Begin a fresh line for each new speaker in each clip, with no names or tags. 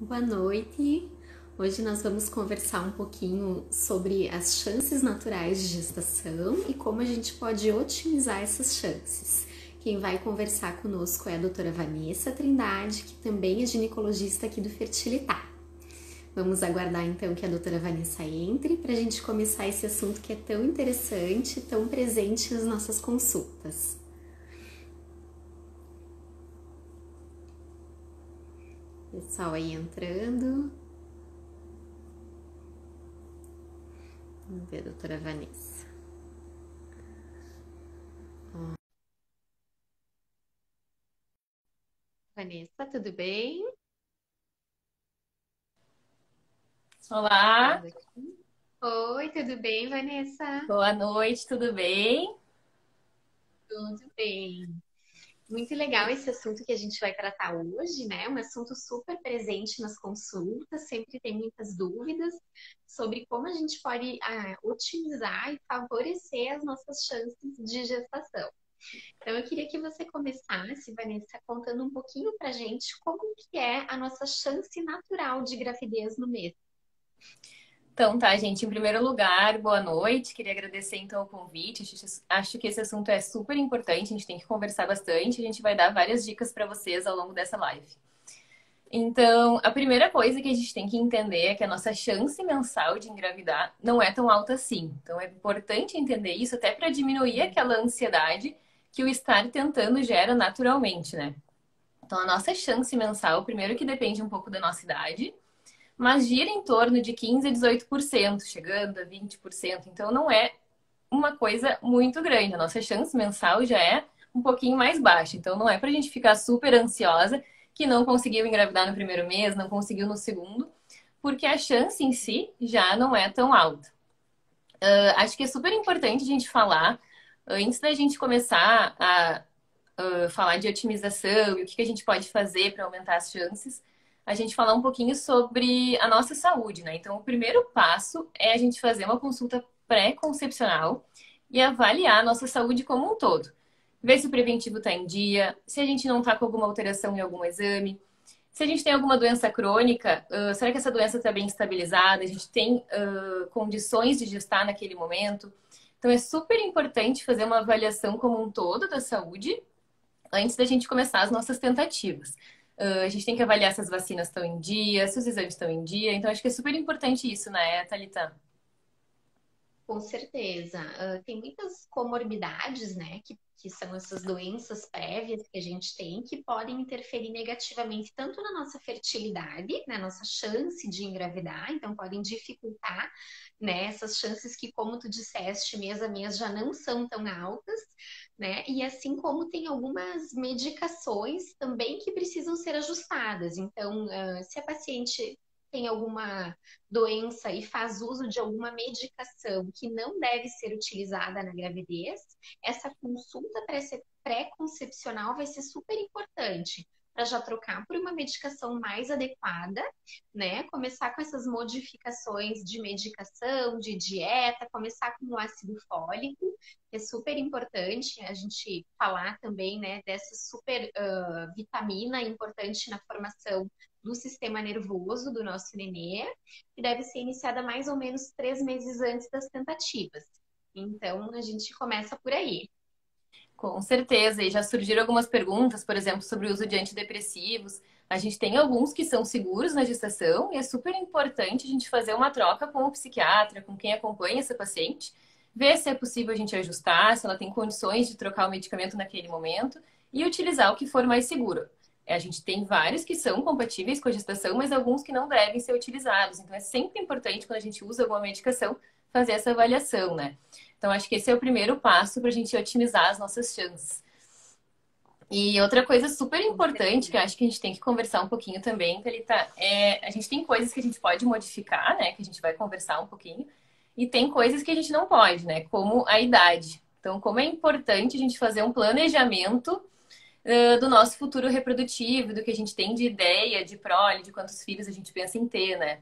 Boa noite. Hoje nós vamos conversar um pouquinho sobre as chances naturais de gestação e como a gente pode otimizar essas chances. Quem vai conversar conosco é a doutora Vanessa Trindade, que também é ginecologista aqui do Fertilitar. Vamos aguardar então que a doutora Vanessa entre para a gente começar esse assunto que é tão interessante, tão presente nas nossas consultas. Pessoal aí entrando. Vamos ver a doutora Vanessa. Vanessa, tudo bem?
Olá,
Vendo aqui. Oi, tudo bem, Vanessa?
boa noite, tudo bem?
Tudo bem. Muito legal esse assunto que a gente vai tratar hoje, né? Um assunto super presente nas consultas, sempre tem muitas dúvidas sobre como a gente pode otimizar e favorecer as nossas chances de gestação. Então, eu queria que você começasse, Vanessa, contando um pouquinho pra gente como que é a nossa chance natural de gravidez no mês.
Então tá, gente, em primeiro lugar, boa noite. Queria agradecer então o convite. Acho que esse assunto é super importante, a gente tem que conversar bastante. A gente vai dar várias dicas para vocês ao longo dessa live. Então, a primeira coisa que a gente tem que entender é que a nossa chance mensal de engravidar não é tão alta assim. Então, é importante entender isso até para diminuir aquela ansiedade que o estar tentando gera naturalmente, né? Então, a nossa chance mensal, primeiro que depende um pouco da nossa idade, mas gira em torno de 15 a 18%, chegando a 20%. Então não é uma coisa muito grande. A nossa chance mensal já é um pouquinho mais baixa. Então não é para a gente ficar super ansiosa que não conseguiu engravidar no primeiro mês, não conseguiu no segundo, porque a chance em si já não é tão alta. Acho que é super importante a gente falar, antes da gente começar a falar de otimização e o que a gente pode fazer para aumentar as chances, a gente falar um pouquinho sobre a nossa saúde, né? Então, o primeiro passo é a gente fazer uma consulta pré-concepcional e avaliar a nossa saúde como um todo. Ver se o preventivo está em dia, se a gente não está com alguma alteração em algum exame, se a gente tem alguma doença crônica, será que essa doença está bem estabilizada? A gente tem condições de gestar naquele momento? Então, é super importante fazer uma avaliação como um todo da saúde antes da gente começar as nossas tentativas. A gente tem que avaliar se as vacinas estão em dia, se os exames estão em dia. Então, acho que é super importante isso, né, Thalita?
Com certeza. Tem muitas comorbidades, né, que são essas doenças prévias que a gente tem, que podem interferir negativamente tanto na nossa fertilidade, na nossa chance de engravidar, então podem dificultar, né, essas chances que, como tu disseste, mês a mês já não são tão altas, né, e assim como tem algumas medicações também que precisam ser ajustadas. Então, se a paciente tem alguma doença e faz uso de alguma medicação que não deve ser utilizada na gravidez, essa consulta pré-concepcional vai ser super importante para já trocar por uma medicação mais adequada, né? Começar com essas modificações de medicação, de dieta, começar com o ácido fólico, que é super importante a gente falar também, né, dessa super vitamina importante na formação do sistema nervoso do nosso nenê, que deve ser iniciada mais ou menos 3 meses antes das tentativas. Então, a gente começa por aí.
Com certeza. E já surgiram algumas perguntas, por exemplo, sobre o uso de antidepressivos. A gente tem alguns que são seguros na gestação e é super importante a gente fazer uma troca com o psiquiatra, com quem acompanha essa paciente, ver se é possível a gente ajustar, se ela tem condições de trocar o medicamento naquele momento e utilizar o que for mais seguro. A gente tem vários que são compatíveis com a gestação, mas alguns que não devem ser utilizados. Então é sempre importante, quando a gente usa alguma medicação, fazer essa avaliação, né? Então, acho que esse é o primeiro passo para a gente otimizar as nossas chances. E outra coisa super
Com
importante que eu
certeza.
acho que a gente tem que conversar um pouquinho também, Thalita, a gente tem coisas que a gente pode modificar, né? Que a gente vai conversar um pouquinho. E tem coisas que a gente não pode, né? Como a idade. Então, como é importante a gente fazer um planejamento do nosso futuro reprodutivo, do que a gente tem de ideia, de prole, de quantos filhos a gente pensa em ter, né?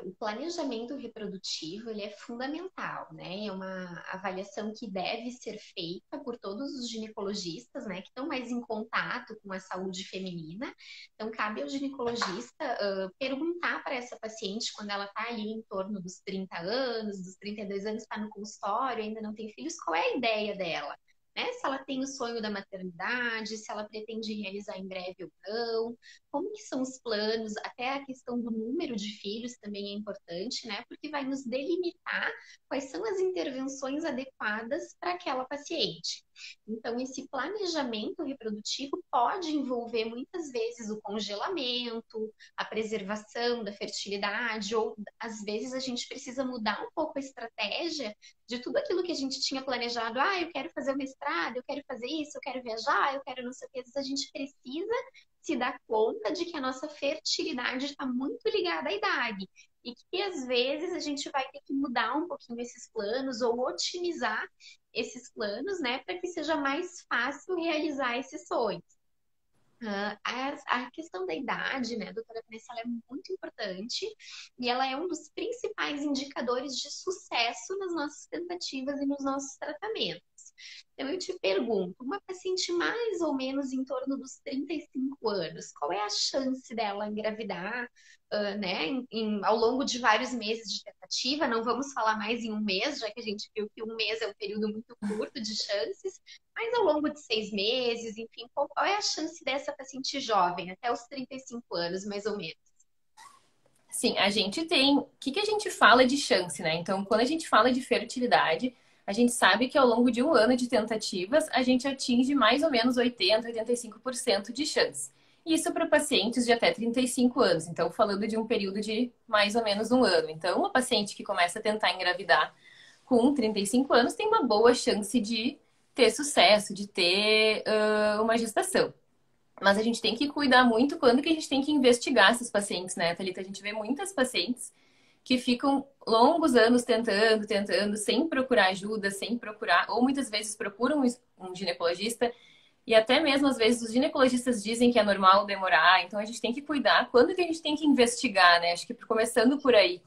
O planejamento reprodutivo, ele é fundamental, né? É uma avaliação que deve ser feita por todos os ginecologistas, né? Que estão mais em contato com a saúde feminina. Então, cabe ao ginecologista perguntar para essa paciente, quando ela está ali em torno dos 30 anos, dos 32 anos, está no consultório, ainda não tem filhos, qual é a ideia dela? Né? Se ela tem o sonho da maternidade, se ela pretende realizar em breve ou não, como que são os planos, até a questão do número de filhos também é importante, né? Porque vai nos delimitar quais são as intervenções adequadas para aquela paciente. Então, esse planejamento reprodutivo pode envolver muitas vezes o congelamento, a preservação da fertilidade, ou às vezes a gente precisa mudar um pouco a estratégia de tudo aquilo que a gente tinha planejado. Ah, eu quero fazer o mestrado, eu quero fazer isso, eu quero viajar, eu quero não sei o que. Às vezes a gente precisa se dar conta de que a nossa fertilidade está muito ligada à idade. E que às vezes a gente vai ter que mudar um pouquinho esses planos ou otimizar esses planos, né, para que seja mais fácil realizar esses sonhos. A questão da idade, né, doutora Vanessa, ela é muito importante e ela é um dos principais indicadores de sucesso nas nossas tentativas e nos nossos tratamentos. Então, eu te pergunto, uma paciente mais ou menos em torno dos 35 anos, qual é a chance dela engravidar, né, ao longo de vários meses de tentativa? Não vamos falar mais em um mês, já que a gente viu que um mês é um período muito curto de chances, mas ao longo de 6 meses, enfim, qual é a chance dessa paciente jovem, até os 35 anos, mais ou menos?
Sim, a gente tem. O que a gente fala de chance, né? Então, quando a gente fala de fertilidade, a gente sabe que ao longo de um ano de tentativas, a gente atinge mais ou menos 85% de chance. Isso para pacientes de até 35 anos. Então, falando de um período de mais ou menos um ano. Então, uma paciente que começa a tentar engravidar com 35 anos tem uma boa chance de ter sucesso, de ter uma gestação. Mas a gente tem que cuidar muito quando que a gente tem que investigar essas pacientes, né, Thalita? A gente vê muitas pacientes que ficam longos anos tentando, sem procurar ajuda, sem procurar, ou muitas vezes procuram um ginecologista, e até mesmo às vezes os ginecologistas dizem que é normal demorar, então a gente tem que cuidar quando que a gente tem que investigar, né? Acho que começando por aí.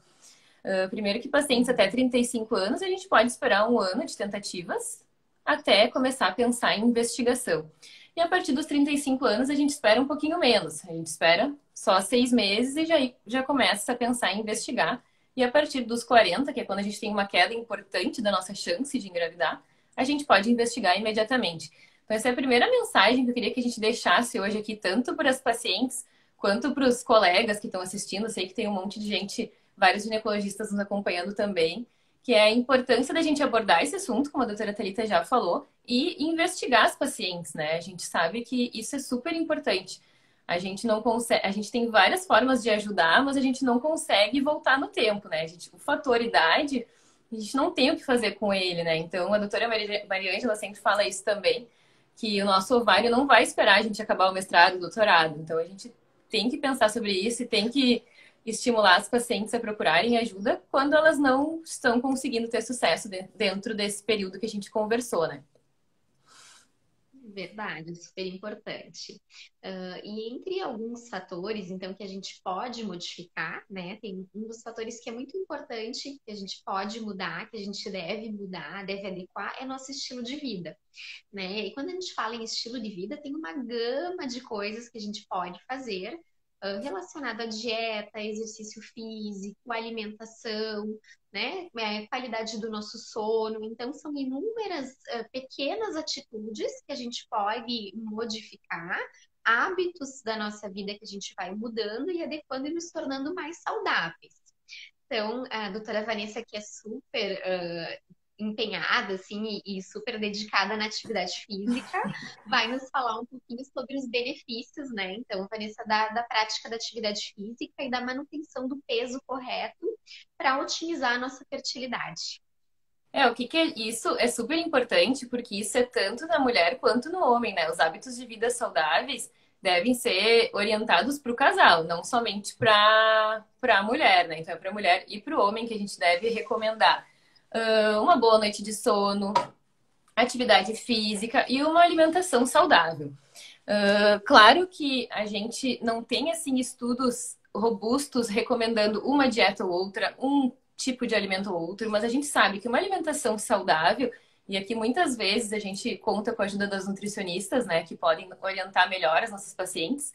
Primeiro que pacientes até 35 anos, a gente pode esperar um ano de tentativas até começar a pensar em investigação. E a partir dos 35 anos, a gente espera um pouquinho menos. A gente espera só 6 meses e já começa a pensar em investigar. E a partir dos 40, que é quando a gente tem uma queda importante da nossa chance de engravidar, a gente pode investigar imediatamente. Então, essa é a primeira mensagem que eu queria que a gente deixasse hoje aqui, tanto para as pacientes quanto para os colegas que estão assistindo. Eu sei que tem um monte de gente, vários ginecologistas nos acompanhando também, que é a importância da gente abordar esse assunto, como a doutora Thalita já falou, e investigar as pacientes, né? A gente sabe que isso é super importante. A gente não consegue, a gente tem várias formas de ajudar, mas a gente não consegue voltar no tempo, né? O fator idade, a gente não tem o que fazer com ele, né? Então, a doutora Mariângela sempre fala isso também, que o nosso ovário não vai esperar a gente acabar o mestrado, o doutorado. Então, a gente tem que pensar sobre isso e tem que estimular as pacientes a procurarem ajuda quando elas não estão conseguindo ter sucesso dentro desse período que a gente conversou, né?
Verdade, super importante. E entre alguns fatores, então, que a gente pode modificar, né? Tem um dos fatores que é muito importante, que a gente pode mudar, que a gente deve mudar, deve adequar, é nosso estilo de vida, né? E quando a gente fala em estilo de vida, tem uma gama de coisas que a gente pode fazer relacionado à dieta, exercício físico, alimentação, né? Qualidade do nosso sono. Então, são inúmeras pequenas atitudes que a gente pode modificar, hábitos da nossa vida que a gente vai mudando e adequando e nos tornando mais saudáveis. Então, a doutora Vanessa, que é super empenhada, assim, e super dedicada na atividade física, vai nos falar um pouquinho sobre os benefícios, né? Então, Vanessa, da prática da atividade física e da manutenção do peso correto para otimizar a nossa fertilidade.
O que é isso é super importante, porque isso é tanto na mulher quanto no homem, né? Os hábitos de vida saudáveis devem ser orientados para o casal, não somente para a mulher, né? Então é para a mulher e para o homem que a gente deve recomendar uma boa noite de sono, atividade física e uma alimentação saudável. Claro que a gente não tem assim estudos robustos recomendando uma dieta ou outra, um tipo de alimento ou outro, mas a gente sabe que uma alimentação saudável, e aqui muitas vezes a gente conta com a ajuda das nutricionistas, né, que podem orientar melhor as nossas pacientes.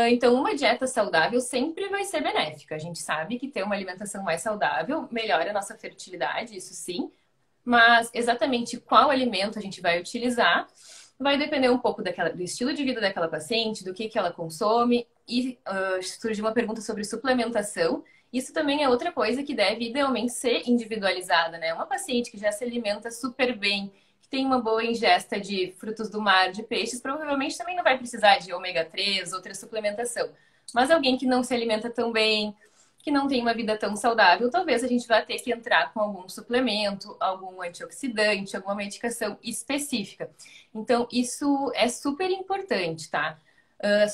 Então, uma dieta saudável sempre vai ser benéfica. A gente sabe que ter uma alimentação mais saudável melhora a nossa fertilidade, isso sim, mas exatamente qual alimento a gente vai utilizar vai depender um pouco do estilo de vida daquela paciente, do que ela consome. E surgiu uma pergunta sobre suplementação. Isso também é outra coisa que deve idealmente ser individualizada, né? Uma paciente que já se alimenta super bem, que tem uma boa ingesta de frutos do mar, de peixes, provavelmente também não vai precisar de ômega 3, outra suplementação. Mas alguém que não se alimenta tão bem, que não tem uma vida tão saudável, talvez a gente vá ter que entrar com algum suplemento, algum antioxidante, alguma medicação específica. Então, isso é super importante, tá?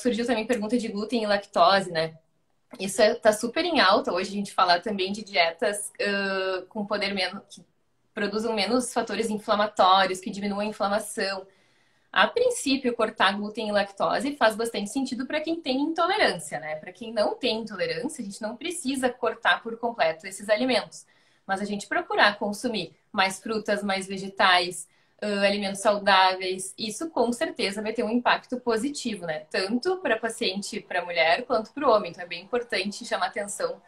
Surgiu também pergunta de glúten e lactose, né? Isso tá super em alta hoje a gente falar também de dietas com poder menos, que produzam menos fatores inflamatórios, que diminuam a inflamação. A princípio, cortar glúten e lactose faz bastante sentido para quem tem intolerância, né? Para quem não tem intolerância, a gente não precisa cortar por completo esses alimentos. Mas a gente procurar consumir mais frutas, mais vegetais, alimentos saudáveis, isso com certeza vai ter um impacto positivo, né? Tanto para paciente, para a mulher, quanto para o homem. Então é bem importante chamar a atenção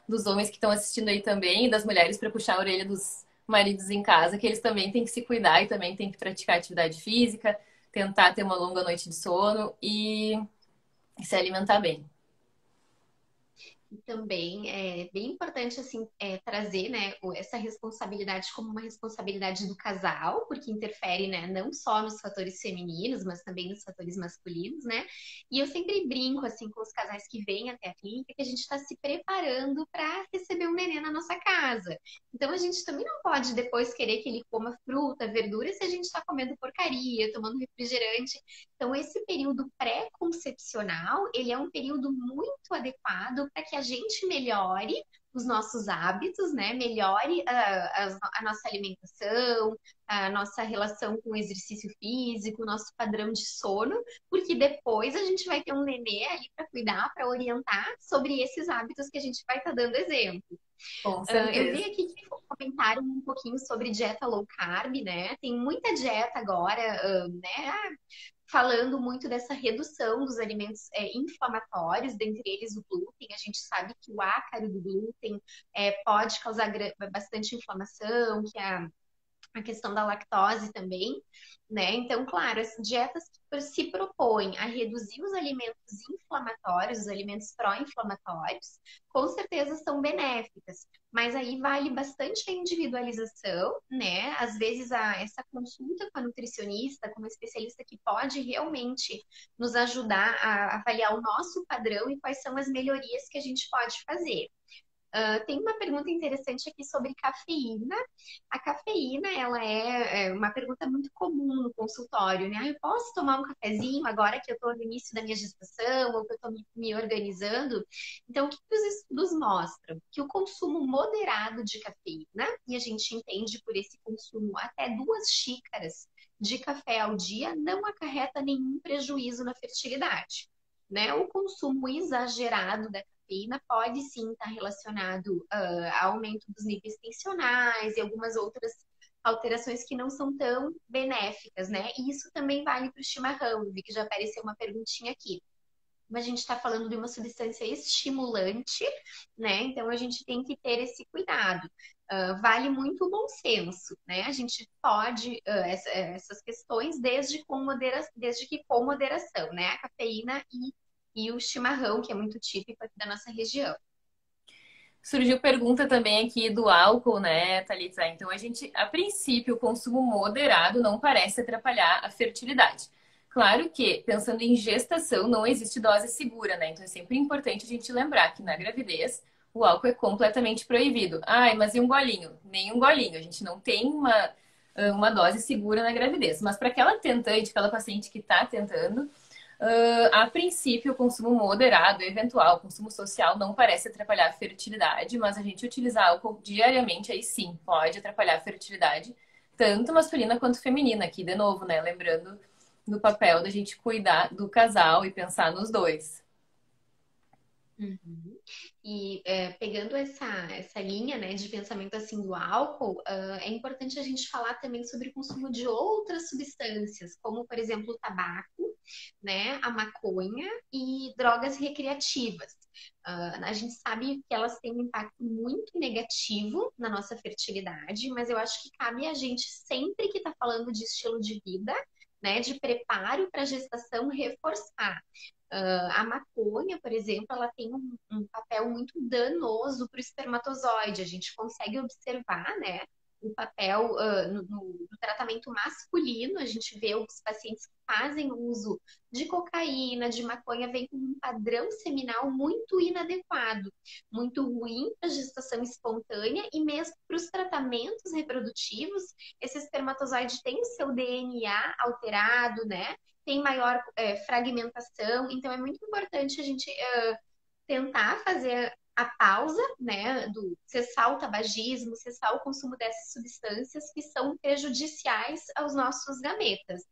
dos homens que estão assistindo aí também e das mulheres para puxar a orelha dos maridos em casa, que eles também têm que se cuidar e também têm que praticar atividade física, tentar ter uma longa noite de sono e se alimentar bem.
E também é bem importante assim trazer, né, essa responsabilidade como uma responsabilidade do casal, porque interfere, né, não só nos fatores femininos, mas também nos fatores masculinos, né? E eu sempre brinco assim com os casais que vêm até a clínica que a gente está se preparando para receber um neném na nossa casa. Então a gente também não pode depois querer que ele coma fruta, verdura, se a gente está comendo porcaria, tomando refrigerante. Então, esse período pré-concepcional, ele é um período muito adequado para que a gente melhore os nossos hábitos, né? Melhore a nossa alimentação, a nossa relação com o exercício físico, o nosso padrão de sono, porque depois a gente vai ter um nenê ali para cuidar, para orientar sobre esses hábitos que a gente vai estar dando exemplo.
Com
Eu vi
certeza.
aqui que comentaram um pouquinho sobre dieta low carb, né? Tem muita dieta agora, né? Falando muito dessa redução dos alimentos inflamatórios, dentre eles o glúten. A gente sabe que o ácaro do glúten pode causar bastante inflamação, que a questão da lactose também, né? Então, claro, as dietas que se propõem a reduzir os alimentos inflamatórios, os alimentos pró-inflamatórios, com certeza são benéficas. Mas aí vale bastante a individualização, né? Às vezes essa consulta com a nutricionista, com uma especialista que pode realmente nos ajudar a avaliar o nosso padrão e quais são as melhorias que a gente pode fazer. Tem uma pergunta interessante aqui sobre cafeína. A cafeína, ela é uma pergunta muito comum no consultório, né? Eu posso tomar um cafezinho agora que eu estou no início da minha gestação ou que eu estou me organizando? Então, o que os estudos mostram? Que o consumo moderado de cafeína, e a gente entende por esse consumo até 2 xícaras de café ao dia, não acarreta nenhum prejuízo na fertilidade. Né? O consumo exagerado da cafeína pode sim estar relacionado a aumento dos níveis tensionais e algumas outras alterações que não são tão benéficas, né? E isso também vale para o chimarrão. Eu vi que já apareceu uma perguntinha aqui. Mas a gente está falando de uma substância estimulante, né? Então a gente tem que ter esse cuidado. Vale muito o bom senso, né? A gente pode essas questões desde que com moderação, né? A cafeína e o chimarrão, que é muito típico aqui da nossa região.
Surgiu pergunta também aqui do álcool, né, Thalita? Então, a princípio, o consumo moderado não parece atrapalhar a fertilidade. Claro que, pensando em gestação, não existe dose segura, né? Então, é sempre importante a gente lembrar que na gravidez, o álcool é completamente proibido. Ai, mas e um golinho? Nem um golinho. A gente não tem uma dose segura na gravidez. Mas para aquela tentante, aquela paciente que está tentando, a princípio, o consumo moderado, eventual, consumo social não parece atrapalhar a fertilidade, mas a gente utilizar álcool diariamente, aí sim, pode atrapalhar a fertilidade, tanto masculina quanto feminina, aqui de novo, né? Lembrando do papel da gente cuidar do casal e pensar nos dois.
Uhum. E pegando essa linha, né, de pensamento assim do álcool, é importante a gente falar também sobre o consumo de outras substâncias, como por exemplo o tabaco, né, a maconha e drogas recreativas. A gente sabe que elas têm um impacto muito negativo na nossa fertilidade, mas eu acho que cabe a gente sempre que está falando de estilo de vida, né, de preparo para a gestação, reforçar. A maconha, por exemplo, ela tem um papel muito danoso para o espermatozoide. A gente consegue observar, né, o papel no tratamento masculino. A gente vê os pacientes que fazem uso de cocaína, de maconha, vem com um padrão seminal muito inadequado, muito ruim para a gestação espontânea e mesmo para os tratamentos reprodutivos. Esse espermatozoide tem o seu DNA alterado, né? Tem maior fragmentação, então é muito importante a gente tentar fazer a pausa, né, do cessar o tabagismo, cessar o consumo dessas substâncias que são prejudiciais aos nossos gametas.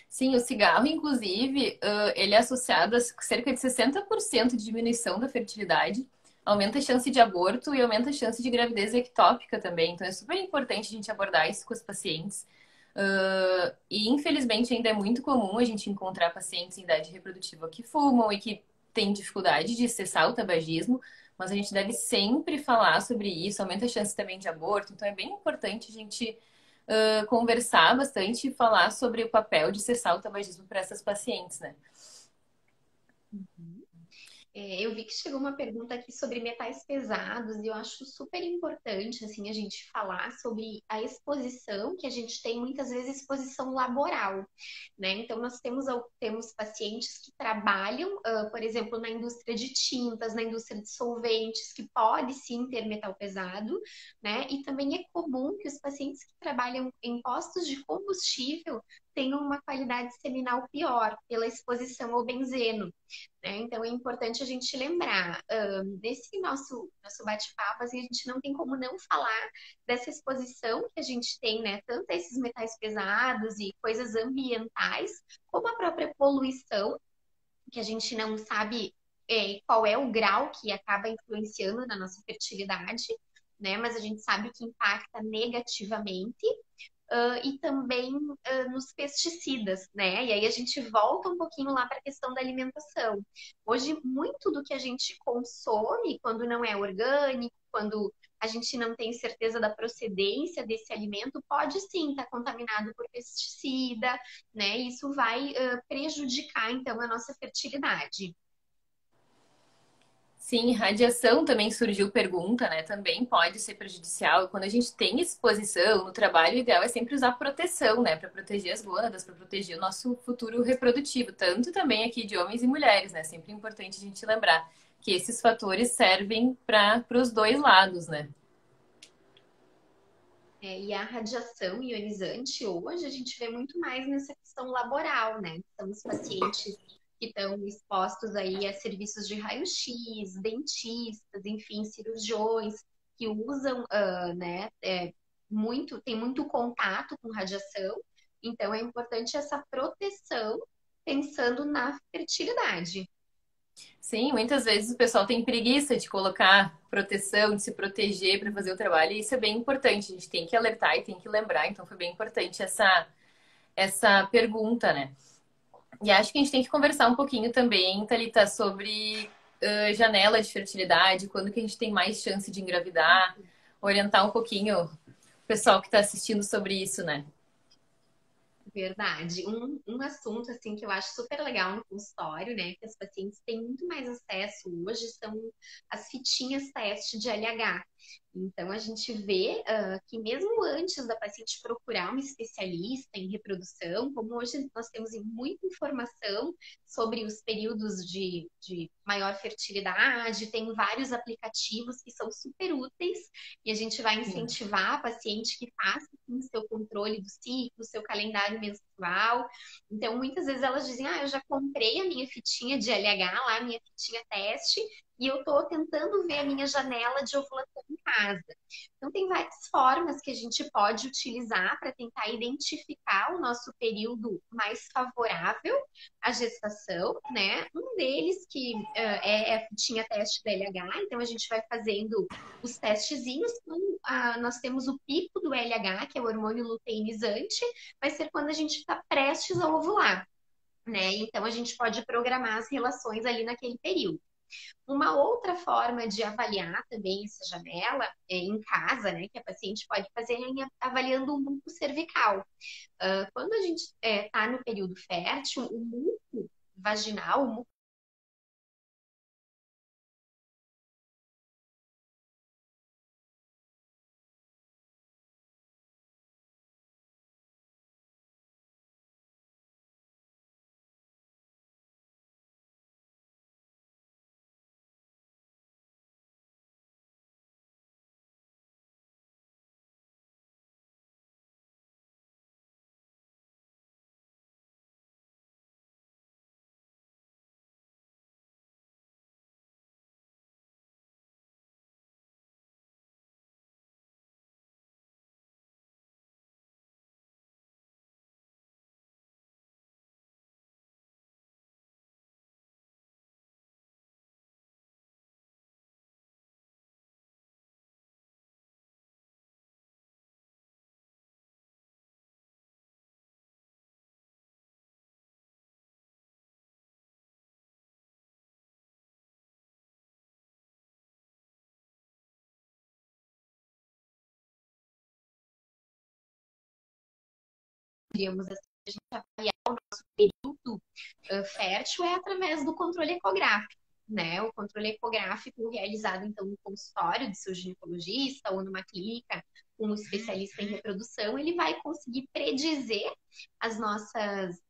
Sim, o cigarro, inclusive, ele é associado a cerca de 60% de diminuição da fertilidade, aumenta a chance de aborto e aumenta a chance de gravidez ectópica também. Então, é super importante a gente abordar isso com os pacientes. E, infelizmente, ainda é muito comum a gente encontrar pacientes em idade reprodutiva que fumam e que têm dificuldade de cessar o tabagismo, mas a gente deve sempre falar sobre isso, aumenta a chance também de aborto. Então, é bem importante a gente conversar bastante e falar sobre o papel de cessar o tabagismo para essas pacientes, né?
Uhum. Eu vi que chegou uma pergunta aqui sobre metais pesados e eu acho super importante assim a gente falar sobre a exposição que a gente tem muitas vezes exposição laboral, né? Então nós temos pacientes que trabalham, por exemplo, na indústria de tintas, na indústria de solventes, que pode sim ter metal pesado, né? E também é comum que os pacientes que trabalham em postos de combustível tenham uma qualidade seminal pior pela exposição ao benzeno, né? Então é importante a gente lembrar, nesse nosso bate-papo, assim, a gente não tem como não falar dessa exposição que a gente tem, né? Tanto a esses metais pesados e coisas ambientais, como a própria poluição, que a gente não sabe qual é o grau que acaba influenciando na nossa fertilidade, né? Mas a gente sabe que impacta negativamente e também nos pesticidas, né? E aí a gente volta um pouquinho lá para a questão da alimentação. Hoje, muito do que a gente consome, quando não é orgânico, quando a gente não tem certeza da procedência desse alimento, pode sim estar contaminado por pesticida, né? Isso vai prejudicar, então, a nossa fertilidade.
Sim, radiação também surgiu pergunta, né? Também pode ser prejudicial. Quando a gente tem exposição no trabalho, o ideal é sempre usar proteção, né? Para proteger as gônadas, para proteger o nosso futuro reprodutivo, tanto também aqui de homens e mulheres, né? Sempre é importante a gente lembrar que esses fatores servem para os dois lados, né?
E a radiação ionizante hoje a gente vê muito mais nessa questão laboral, né? São os pacientes que estão expostos aí a serviços de raio-x, dentistas, enfim, cirurgiões que usam, né, tem muito contato com radiação. Então é importante essa proteção pensando na fertilidade.
Sim, muitas vezes o pessoal tem preguiça de colocar proteção, de se proteger para fazer o trabalho, e isso é bem importante. A gente tem que alertar e tem que lembrar. Então, foi bem importante essa pergunta, né? E acho que a gente tem que conversar um pouquinho também, Thalita, sobre janela de fertilidade, quando que a gente tem mais chance de engravidar, orientar um pouquinho o pessoal que está assistindo sobre isso, né?
Verdade. Um assunto assim que eu acho super legal no consultório, né, que as pacientes têm muito mais acesso hoje são as fitinhas teste de LH. Então a gente vê que mesmo antes da paciente procurar um especialista em reprodução, como hoje nós temos muita informação sobre os períodos de maior fertilidade, tem vários aplicativos que são super úteis e a gente vai
Sim.
incentivar a paciente que faça o seu controle do ciclo, seu calendário menstrual. Então, muitas vezes elas dizem: eu já comprei a minha fitinha de LH lá, a minha fitinha teste, e eu estou tentando ver a minha janela de ovulação em casa. Então, tem várias formas que a gente pode utilizar para tentar identificar o nosso período mais favorável à gestação, né? Um deles que tinha teste da LH, então a gente vai fazendo os testezinhos. Nós temos o pico do LH, que é o hormônio luteinizante, vai ser quando a gente está prestes a ovular, né? Então a gente pode programar as relações ali naquele período. Uma outra forma de avaliar também essa janela em casa, né, que a paciente pode fazer é avaliando o muco cervical. Quando a gente está no período fértil, o muco vaginal, o muco diríamos assim, a gente avaliar o nosso período fértil é através do controle ecográfico, né? O controle ecográfico realizado, então, no consultório de seu ginecologista ou numa clínica com um especialista em reprodução, ele vai conseguir predizer as nossas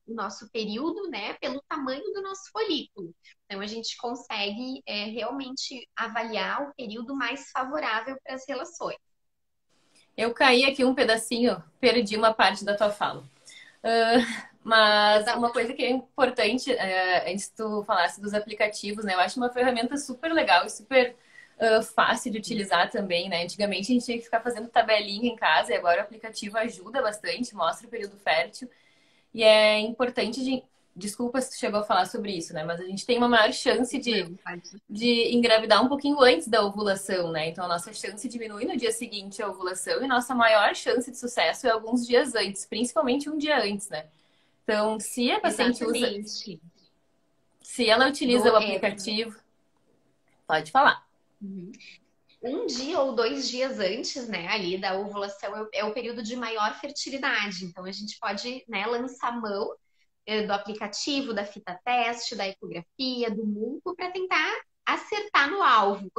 o nosso período, né, pelo tamanho do nosso folículo. Então, a gente consegue realmente avaliar o período mais favorável para as relações.
Eu caí aqui um pedacinho, perdi uma parte da tua fala. Mas uma coisa que é importante, antes que tu falasse dos aplicativos, né? Eu acho uma ferramenta super legal e super fácil de utilizar também, né? Antigamente a gente tinha que ficar fazendo tabelinha em casa e agora o aplicativo ajuda bastante, mostra o período fértil. E é importante, desculpa se tu chegou a falar sobre isso, né? Mas a gente tem uma maior chance de engravidar um pouquinho antes da ovulação, né? Então a nossa chance diminui no dia seguinte à ovulação e nossa maior chance de sucesso é alguns dias antes, principalmente um dia antes, né? Então, se a paciente
Exatamente.
se ela utiliza o aplicativo, pode falar.
Um dia ou 2 dias antes, né, ali da ovulação é o período de maior fertilidade. Então a gente pode, né, lançar mão do aplicativo, da fita teste, da ecografia, do muco para tentar acertar no alvo.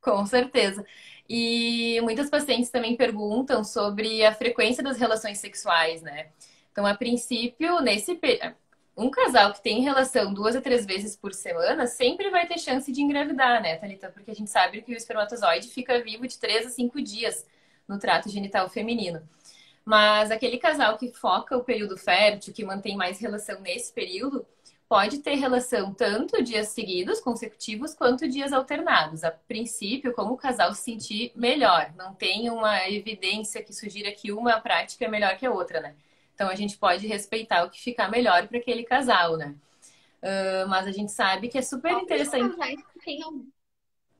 Com certeza. E muitas pacientes também perguntam sobre a frequência das relações sexuais, né? Então, a princípio, um casal que tem relação 2 a 3 vezes por semana sempre vai ter chance de engravidar, né, Thalita? Porque a gente sabe que o espermatozoide fica vivo de 3 a 5 dias no trato genital feminino. Mas aquele casal que foca o período fértil, que mantém mais relação nesse período, pode ter relação tanto dias seguidos, consecutivos, quanto dias alternados. A princípio, como o casal se sentir melhor. Não tem uma evidência que sugira que uma prática é melhor que a outra, né? Então a gente pode respeitar o que ficar melhor para aquele casal, né? Mas a gente sabe que é super interessante.
Casais que tenham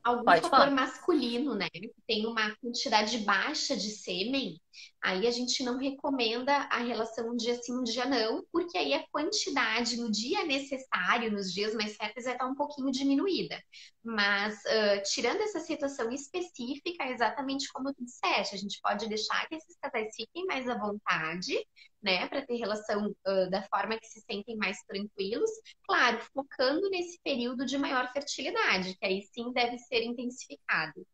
algum
Pode
fator
falar.
masculino, né? Que tem uma quantidade baixa de sêmen, aí a gente não recomenda a relação um dia sim, um dia não, porque aí a quantidade no dia necessário, nos dias mais férteis, vai estar um pouquinho diminuída. Mas, tirando essa situação específica, é exatamente como tu disseste, a gente pode deixar que esses casais fiquem mais à vontade, né, para ter relação da forma que se sentem mais tranquilos, claro, focando nesse período de maior fertilidade, que aí sim deve ser intensificado.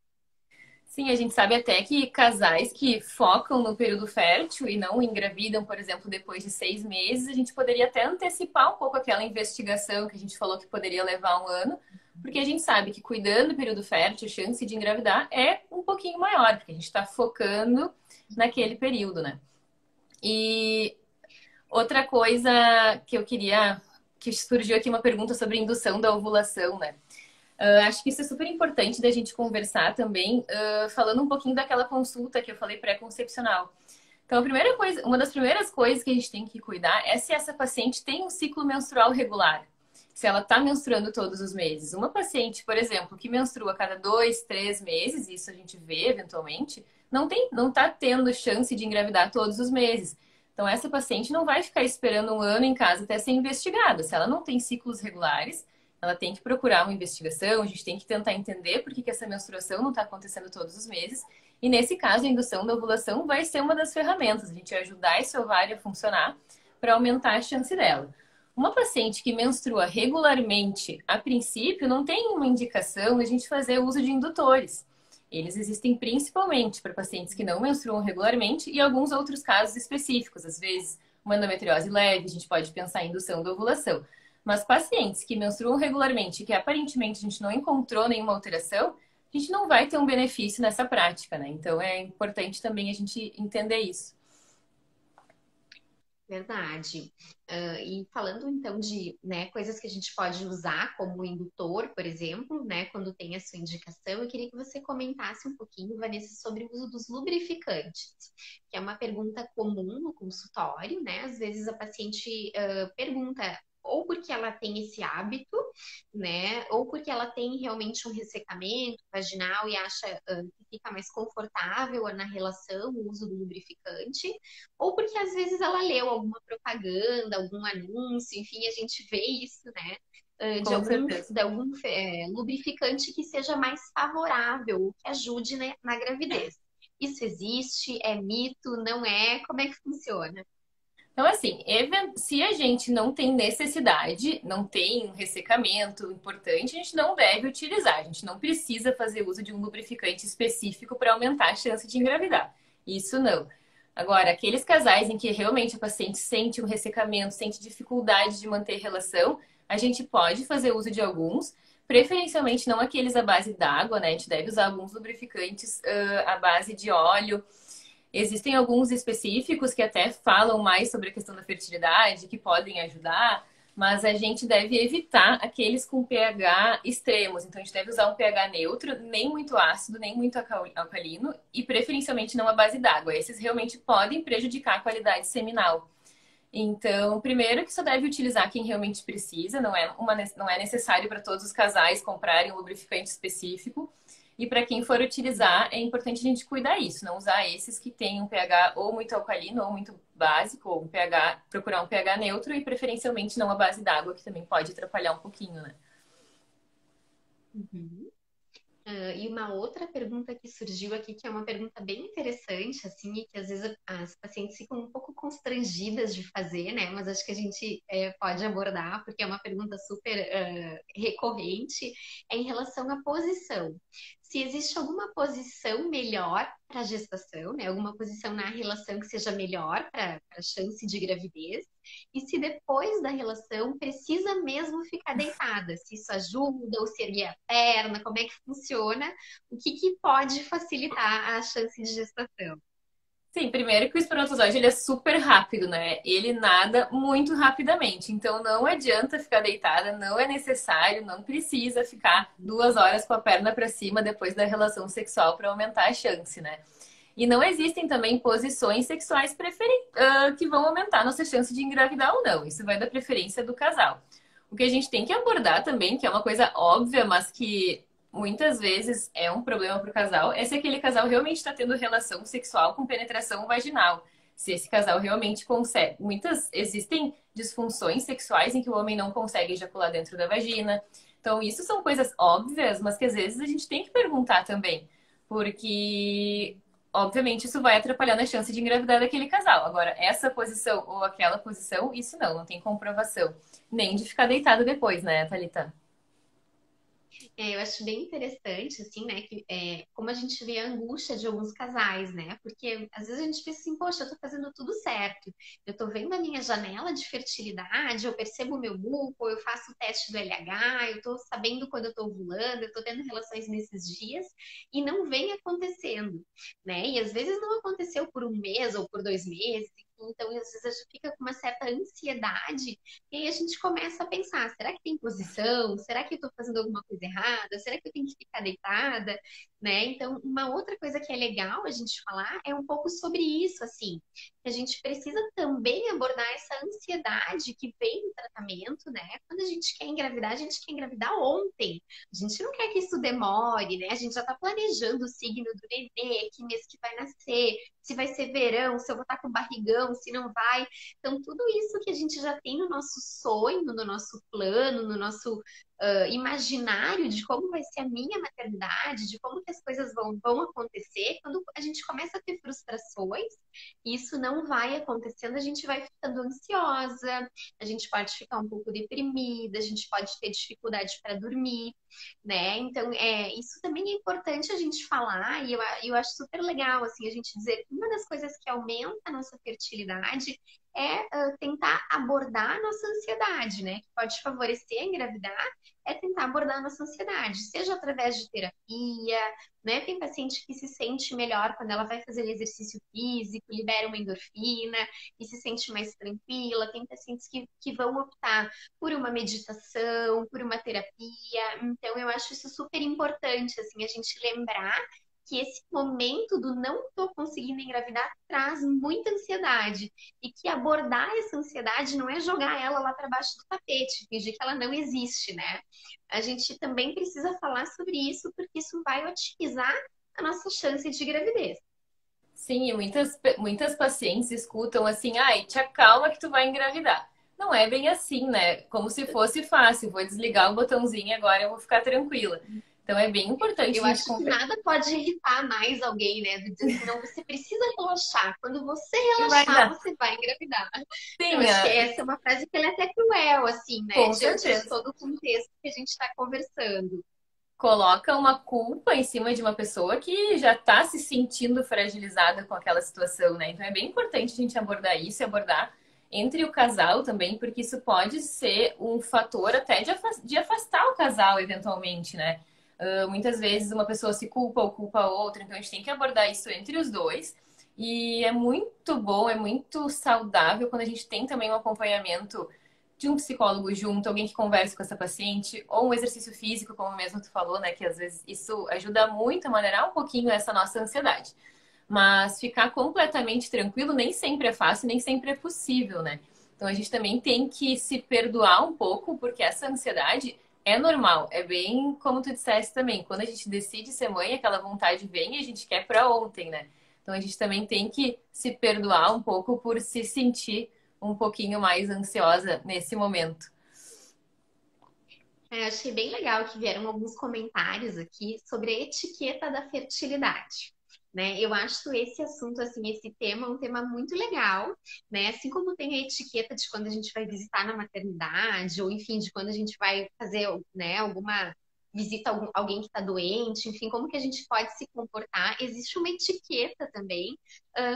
Sim, a gente sabe até que casais que focam no período fértil e não engravidam, por exemplo, depois de 6 meses, a gente poderia até antecipar um pouco aquela investigação que a gente falou que poderia levar um ano, porque a gente sabe que cuidando do período fértil, a chance de engravidar é um pouquinho maior, porque a gente está focando naquele período, né? E outra coisa que eu queria, que surgiu aqui uma pergunta sobre indução da ovulação, né? Acho que isso é super importante da gente conversar também, falando um pouquinho daquela consulta que eu falei pré-concepcional. Então, a primeira coisa, uma das primeiras coisas que a gente tem que cuidar é se essa paciente tem um ciclo menstrual regular. Se ela está menstruando todos os meses. Uma paciente, por exemplo, que menstrua a cada 2, 3 meses, isso a gente vê eventualmente, não está tendo chance de engravidar todos os meses. Então, essa paciente não vai ficar esperando um ano em casa até ser investigada. Se ela não tem ciclos regulares, ela tem que procurar uma investigação, a gente tem que tentar entender por que, que essa menstruação não está acontecendo todos os meses. E nesse caso, a indução da ovulação vai ser uma das ferramentas, a gente vai ajudar esse ovário a funcionar para aumentar a chance dela. Uma paciente que menstrua regularmente, a princípio, não tem uma indicação de a gente fazer uso de indutores. Eles existem principalmente para pacientes que não menstruam regularmente e alguns outros casos específicos. Às vezes, uma endometriose leve, a gente pode pensar em indução da ovulação. Mas pacientes que menstruam regularmente e que aparentemente a gente não encontrou nenhuma alteração, a gente não vai ter um benefício nessa prática, né? Então é importante também a gente entender isso.
Verdade. E falando então de, né, coisas que a gente pode usar como indutor, por exemplo, né, quando tem a sua indicação, eu queria que você comentasse um pouquinho, Vanessa, sobre o uso dos lubrificantes, que é uma pergunta comum no consultório, né? Às vezes a paciente pergunta ou porque ela tem esse hábito, né? Ou porque ela tem realmente um ressecamento vaginal e acha que fica mais confortável na relação o uso do lubrificante, ou porque às vezes ela leu alguma propaganda, algum anúncio, enfim, a gente vê isso, né?
Com certeza.
De algum lubrificante que seja mais favorável, que ajude, né, na gravidez. Isso existe? É mito? Não é? Como é que funciona?
Então, assim, se a gente não tem necessidade, não tem um ressecamento importante, a gente não deve utilizar. A gente não precisa fazer uso de um lubrificante específico para aumentar a chance de engravidar. Isso não. Agora, aqueles casais em que realmente a paciente sente um ressecamento, sente dificuldade de manter relação, a gente pode fazer uso de alguns, preferencialmente não aqueles à base d'água, né? A gente deve usar alguns lubrificantes à base de óleo. Existem alguns específicos que até falam mais sobre a questão da fertilidade, que podem ajudar, mas a gente deve evitar aqueles com pH extremos. Então, a gente deve usar um pH neutro, nem muito ácido, nem muito alcalino, e preferencialmente não à base d'água. Esses realmente podem prejudicar a qualidade seminal. Então, primeiro que só deve utilizar quem realmente precisa, não é necessário para todos os casais comprarem um lubrificante específico. E para quem for utilizar, é importante a gente cuidar isso, não usar esses que têm um pH ou muito alcalino ou muito básico, ou um pH, procurar um pH neutro e preferencialmente não a base d'água, que também pode atrapalhar um pouquinho, né?
Uhum. E uma outra pergunta que surgiu aqui, que é uma pergunta bem interessante, assim, e que às vezes as pacientes ficam um pouco constrangidas de fazer, né? Mas acho que a gente pode abordar, porque é uma pergunta super recorrente, é em relação à posição. Se existe alguma posição melhor para a gestação, né? Alguma posição na relação que seja melhor para a chance de gravidez, e se depois da relação precisa mesmo ficar deitada, se isso ajuda ou se erguer a perna, como é que funciona, o que, que pode facilitar a chance de gestação.
Sim, primeiro que o espermatozoide ele é super rápido, né? Ele nada muito rapidamente. Então não adianta ficar deitada, não é necessário, não precisa ficar 2 horas com a perna para cima depois da relação sexual para aumentar a chance, né? E não existem também posições sexuais que vão aumentar a nossa chance de engravidar ou não. Isso vai da preferência do casal. O que a gente tem que abordar também, que é uma coisa óbvia, mas que muitas vezes é um problema para o casal, é se aquele casal realmente está tendo relação sexual com penetração vaginal. Se esse casal realmente consegue. Muitas existem disfunções sexuais em que o homem não consegue ejacular dentro da vagina. Então, isso são coisas óbvias, mas que às vezes a gente tem que perguntar também. Porque, obviamente, isso vai atrapalhar na chance de engravidar daquele casal. Agora, essa posição ou aquela posição, isso não tem comprovação. Nem de ficar deitada depois, né, Thalita?
Eu acho bem interessante, assim, né, que como a gente vê a angústia de alguns casais, né, porque às vezes a gente pensa assim, poxa, eu tô fazendo tudo certo, eu tô vendo a minha janela de fertilidade, eu percebo o meu muco, eu faço o teste do LH, eu tô sabendo quando eu tô ovulando, eu tô tendo relações nesses dias, e não vem acontecendo, né, e às vezes não aconteceu por um mês ou por 2 meses, Então, às vezes a gente fica com uma certa ansiedade e aí a gente começa a pensar, será que tem posição? Será que eu estou fazendo alguma coisa errada? Será que eu tenho que ficar deitada? Né? Então, uma outra coisa que é legal a gente falar é um pouco sobre isso, assim, que a gente precisa também abordar essa ansiedade que vem no tratamento, né? Quando a gente quer engravidar, a gente quer engravidar ontem. A gente não quer que isso demore, né? A gente já está planejando o signo do nenê, que mês que vai nascer, se vai ser verão, se eu vou estar com barrigão, se não vai. Então, tudo isso que a gente já tem no nosso sonho, no nosso plano, no nosso imaginário de como vai ser a minha maternidade, de como que as coisas vão acontecer, quando a gente começa a ter frustrações, isso não vai acontecendo, a gente vai ficando ansiosa, a gente pode ficar um pouco deprimida, a gente pode ter dificuldade para dormir, né? Então, isso também é importante a gente falar, e eu acho super legal, assim, a gente dizer que uma das coisas que aumenta a nossa fertilidade é tentar abordar a nossa ansiedade, né? Que pode favorecer a engravidar, é tentar abordar a nossa ansiedade, seja através de terapia, né? Tem paciente que se sente melhor quando ela vai fazer exercício físico, libera uma endorfina e se sente mais tranquila. Tem pacientes que vão optar por uma meditação, por uma terapia. Então, eu acho isso super importante, assim, a gente lembrar que esse momento do não tô conseguindo engravidar traz muita ansiedade e que abordar essa ansiedade não é jogar ela lá para baixo do tapete, fingir que ela não existe, né? A gente também precisa falar sobre isso porque isso vai otimizar a nossa chance de gravidez.
Sim, e muitas pacientes escutam assim, ai, te acalma que tu vai engravidar. Não é bem assim, né? Como se fosse fácil, vou desligar o botãozinho e agora eu vou ficar tranquila. Então é bem importante
Eu
a gente
acho que
conversar.
nada pode irritar mais alguém, né? Do dizer assim, não, você precisa relaxar. Quando você
E vai
relaxar,
dar.
você vai engravidar. Eu
Sim,
acho que essa é uma frase que ela é até cruel, assim, né?
com
Diante de
certeza.
todo o contexto que a gente está conversando.
Coloca uma culpa em cima de uma pessoa que já está se sentindo fragilizada com aquela situação, né? Então é bem importante a gente abordar isso e abordar entre o casal também, porque isso pode ser um fator até de afastar o casal eventualmente, né? Muitas vezes uma pessoa se culpa ou culpa a outra, então a gente tem que abordar isso entre os dois. E é muito bom, é muito saudável quando a gente tem também um acompanhamento de um psicólogo junto, alguém que converse com essa paciente, ou um exercício físico, como mesmo tu falou, né? Que às vezes isso ajuda muito a maneirar um pouquinho essa nossa ansiedade. Mas ficar completamente tranquilo nem sempre é fácil, nem sempre é possível, né? Então a gente também tem que se perdoar um pouco, porque essa ansiedade é normal. É bem como tu disseste também, quando a gente decide ser mãe, aquela vontade vem e a gente quer para ontem, né? Então a gente também tem que se perdoar um pouco por se sentir um pouquinho mais ansiosa nesse momento.
Achei bem legal que vieram alguns comentários aqui sobre a etiqueta da fertilidade. Né? Eu acho esse assunto, assim, esse tema, um tema muito legal, né? Assim como tem a etiqueta de quando a gente vai visitar na maternidade, ou enfim, de quando a gente vai fazer, né, alguma visita a alguém que está doente, enfim, como que a gente pode se comportar. Existe uma etiqueta também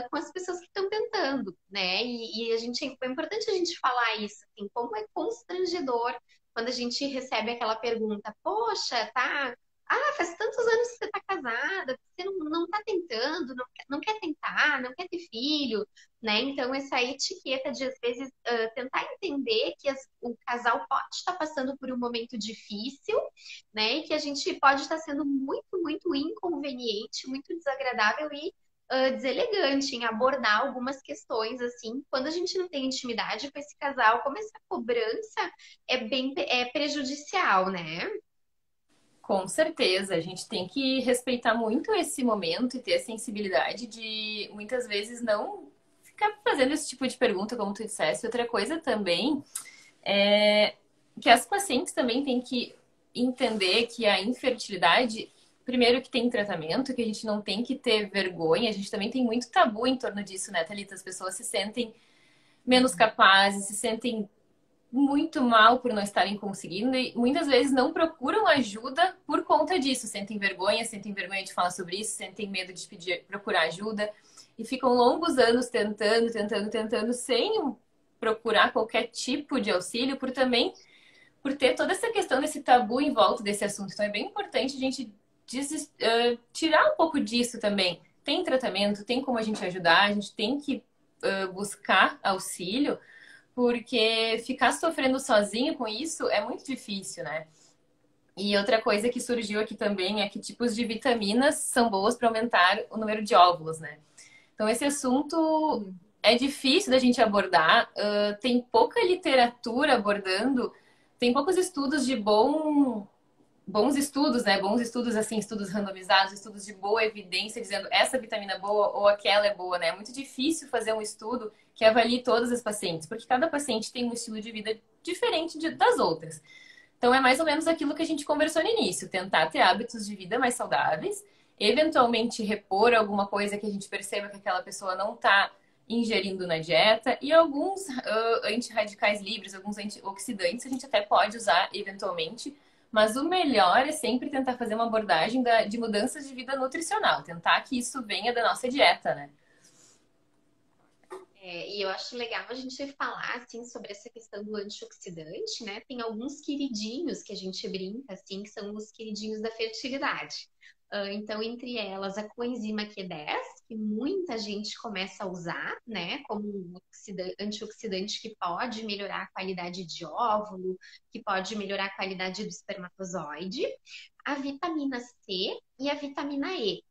com as pessoas que estão tentando, né? E a gente, é importante a gente falar isso, assim, como é constrangedor quando a gente recebe aquela pergunta, poxa, tá. Ah, faz tantos anos que você tá casada, você não tá tentando, não quer tentar, não quer ter filho, né? Então, essa etiqueta de, às vezes, tentar entender que o casal pode estar passando por um momento difícil, né? E que a gente pode estar sendo muito, muito inconveniente, muito desagradável e deselegante em abordar algumas questões, assim, quando a gente não tem intimidade com esse casal, como essa cobrança é prejudicial, né?
Com certeza, a gente tem que respeitar muito esse momento e ter a sensibilidade de muitas vezes não ficar fazendo esse tipo de pergunta, como tu disseste. Outra coisa também é que as pacientes também têm que entender que a infertilidade, primeiro que tem tratamento, que a gente não tem que ter vergonha, a gente também tem muito tabu em torno disso, né, Thalita? As pessoas se sentem menos capazes, se sentem muito mal por não estarem conseguindo e muitas vezes não procuram ajuda por conta disso. Sentem vergonha de falar sobre isso, sentem medo de pedir, procurar ajuda e ficam longos anos tentando, sem procurar qualquer tipo de auxílio, por ter toda essa questão desse tabu em volta desse assunto. Então é bem importante a gente tirar um pouco disso também. Tem tratamento, tem como a gente ajudar, a gente tem que buscar auxílio, porque ficar sofrendo sozinho com isso é muito difícil, né? E outra coisa que surgiu aqui também é que tipos de vitaminas são boas para aumentar o número de óvulos, né? Então, esse assunto é difícil da gente abordar, tem pouca literatura abordando, tem poucos estudos de bons estudos, né? Bons estudos, assim, estudos randomizados, estudos de boa evidência, dizendo essa vitamina é boa ou aquela é boa, né? É muito difícil fazer um estudo que avalie todas as pacientes, porque cada paciente tem um estilo de vida diferente das outras. Então, é mais ou menos aquilo que a gente conversou no início, tentar ter hábitos de vida mais saudáveis, eventualmente repor alguma coisa que a gente perceba que aquela pessoa não está ingerindo na dieta, e alguns antirradicais livres, alguns antioxidantes a gente até pode usar eventualmente, mas o melhor é sempre tentar fazer uma abordagem de mudanças de vida nutricional, tentar que isso venha da nossa dieta, né?
E eu acho legal a gente falar, assim, sobre essa questão do antioxidante, né? Tem alguns queridinhos que a gente brinca, assim, que são os queridinhos da fertilidade. Então, entre elas, a coenzima Q10, que muita gente começa a usar, né? Como um antioxidante que pode melhorar a qualidade de óvulo, que pode melhorar a qualidade do espermatozoide. A vitamina C e a vitamina E,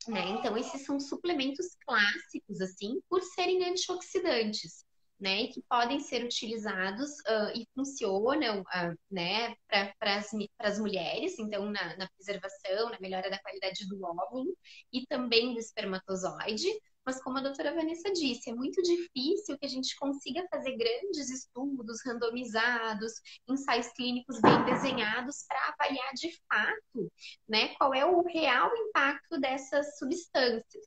né? Então, esses são suplementos clássicos, assim, por serem antioxidantes, né? E que podem ser utilizados e funcionam, né, para as mulheres, então, na preservação, na melhora da qualidade do óvulo e também do espermatozoide. Mas, como a doutora Vanessa disse, é muito difícil que a gente consiga fazer grandes estudos randomizados, ensaios clínicos bem desenhados para avaliar de fato, né, qual é o real impacto dessas substâncias.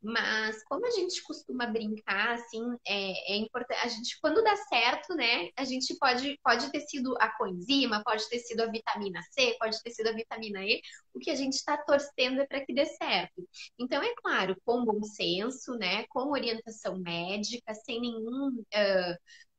Mas como a gente costuma brincar, assim, é importante. A gente, quando dá certo, né? A gente pode ter sido a coenzima, pode ter sido a vitamina C, pode ter sido a vitamina E. O que a gente está torcendo é para que dê certo. Então, é claro, com bom senso, né? Com orientação médica, sem nenhum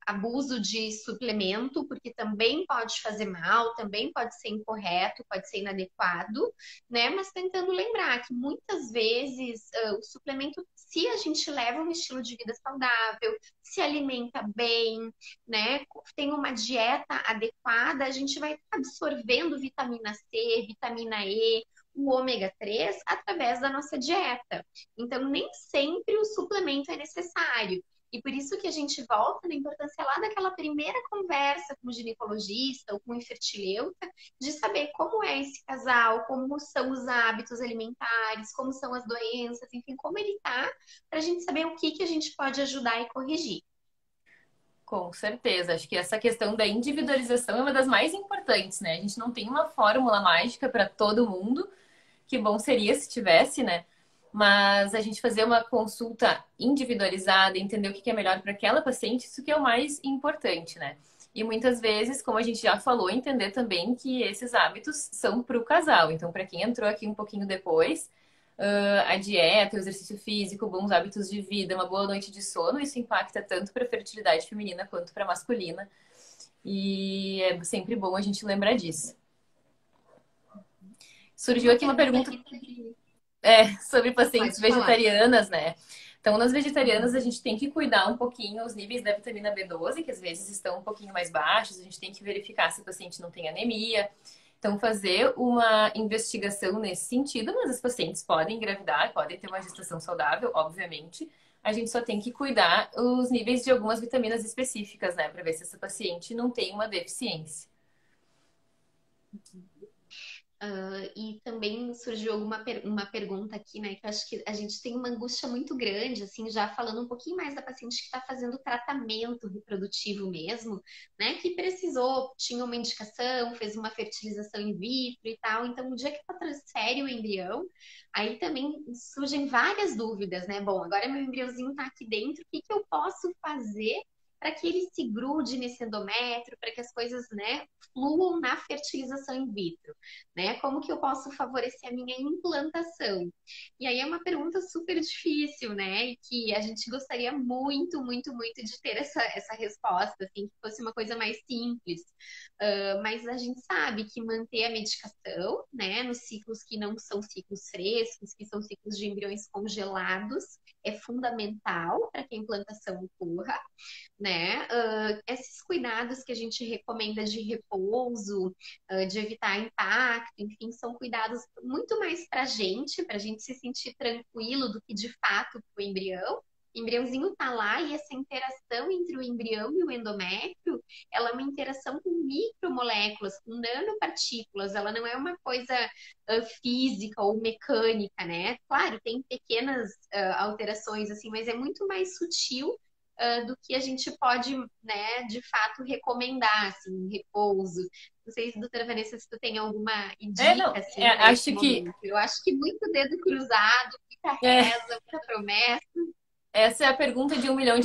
abuso de suplemento, porque também pode fazer mal, também pode ser incorreto, pode ser inadequado, né? Mas tentando lembrar que muitas vezes o suplemento, se a gente leva um estilo de vida saudável, se alimenta bem, né? Tem uma dieta adequada, a gente vai absorvendo vitamina C, vitamina E, o ômega 3 através da nossa dieta. Então, nem sempre o suplemento é necessário. E por isso que a gente volta na importância lá daquela primeira conversa com o ginecologista ou com o infertileuta, de saber como é esse casal, como são os hábitos alimentares, como são as doenças, enfim, como ele tá, para a gente saber o que a gente pode ajudar e corrigir.
Com certeza. Acho que essa questão da individualização é uma das mais importantes, né? A gente não tem uma fórmula mágica para todo mundo. Que bom seria se tivesse, né? Mas a gente fazer uma consulta individualizada, entender o que é melhor para aquela paciente, isso que é o mais importante, né? E muitas vezes, como a gente já falou, entender também que esses hábitos são para o casal. Então, para quem entrou aqui um pouquinho depois, a dieta, o exercício físico, bons hábitos de vida, uma boa noite de sono, isso impacta tanto para a fertilidade feminina quanto para a masculina. E é sempre bom a gente lembrar disso. Surgiu aqui uma pergunta sobre pacientes vegetarianas, né? Então, nas vegetarianas, a gente tem que cuidar um pouquinho os níveis da vitamina B12, que às vezes estão um pouquinho mais baixos, a gente tem que verificar se o paciente não tem anemia. Então, fazer uma investigação nesse sentido, mas as pacientes podem engravidar, podem ter uma gestação saudável, obviamente. A gente só tem que cuidar os níveis de algumas vitaminas específicas, né? Para ver se essa paciente não tem uma deficiência.
E também surgiu uma pergunta aqui, né? Que eu acho que a gente tem uma angústia muito grande, assim, já falando um pouquinho mais da paciente que está fazendo tratamento reprodutivo mesmo, né? Que precisou, tinha uma indicação, fez uma fertilização in vitro e tal. Então, no dia que transfere o embrião, aí também surgem várias dúvidas, né? Bom, agora meu embriãozinho está aqui dentro, o que eu posso fazer para que ele se grude nesse endométrio, para que as coisas, né, fluam na fertilização in vitro, né? Como que eu posso favorecer a minha implantação? E aí é uma pergunta super difícil, né? E que a gente gostaria muito, muito, muito de ter essa resposta, assim, que fosse uma coisa mais simples. Mas a gente sabe que manter a medicação, né, nos ciclos que não são ciclos frescos, que são ciclos de embriões congelados, é fundamental para que a implantação ocorra, né? Esses cuidados que a gente recomenda de repouso, de evitar impacto, enfim, são cuidados muito mais para a gente se sentir tranquilo do que de fato para o embrião. O embriãozinho tá lá e essa interação entre o embrião e o endométrio, ela é uma interação com micromoléculas, com nanopartículas, ela não é uma coisa física ou mecânica, né? Claro, tem pequenas alterações assim, mas é muito mais sutil do que a gente pode, né, de fato recomendar, assim, repouso. Não sei, doutora Vanessa, se tu tem alguma
Não,
dica, assim, para esse
acho que
momento. Eu acho que muito dedo cruzado, muita
é,
reza, muita promessa.
essa é a pergunta de US$ 1 milhão,